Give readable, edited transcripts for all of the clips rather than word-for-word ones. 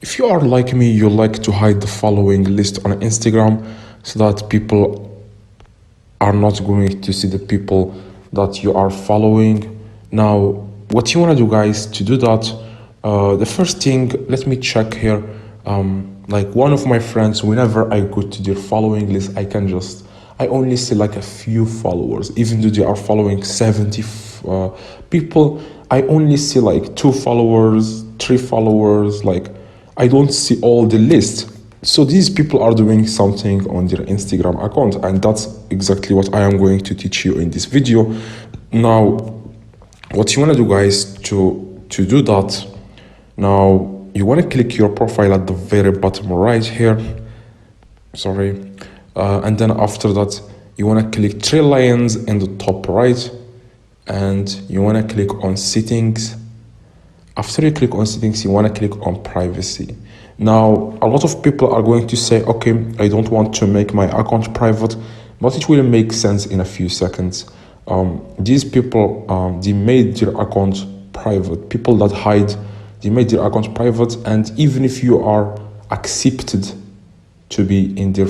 If you are like me, you like to hide the following list on Instagram so that people are not going to see the people that you are following. Now, what you want to do, guys, to do that, the first thing, let me check here. Like one of my friends, whenever I go to their following list, I only see like a few followers, even though they are following 70 people. I only see like 2 followers, 3 followers. Like, I don't see all the list. So these people are doing something on their Instagram account, and that's exactly what I am going to teach you in this video. Now, what you want to do, guys, to do that, now you want to click your profile at the very bottom right here. Sorry. And then after that, you want to click 3 lines in the top right, and you want to click on settings. After you click on settings, you want to click on privacy. Now, a lot of people are going to say, okay, I don't want to make my account private, but it will make sense in a few seconds. These people, they made their account private. People that hide, they made their account private, and even if you are accepted to be in their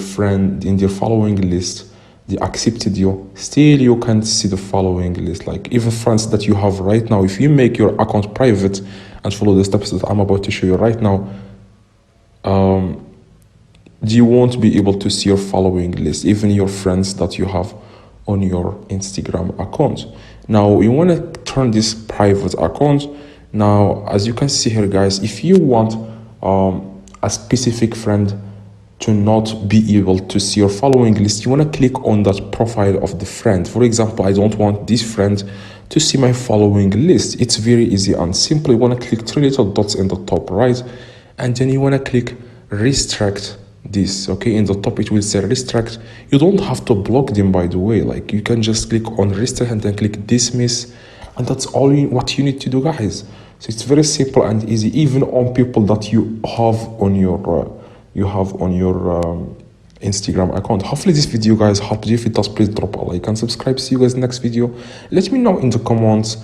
following list, they accepted you, still you can't see the following list. Like, even friends that you have right now, if you make your account private and follow the steps that I'm about to show you right now, you won't be able to see your following list, even your friends that you have on your Instagram account. Now, you want to turn this private account. Now, as you can see here, guys, if you want a specific friend to not be able to see your following list, you want to click on that profile of the friend. For example, I don't want this friend to see my following list. It's very easy and simple. You want to click 3 little dots in the top right, and then you want to click restrict this. Okay, in the top it will say restrict. You don't have to block them, by the way. Like, you can just click on restrict and then click dismiss, and that's all what you need to do, guys. So it's very simple and easy, even on people that you have on your Instagram account. Hopefully this video, guys, helped you. If it does, please drop a like and subscribe. See you guys next video. Let me know in the comments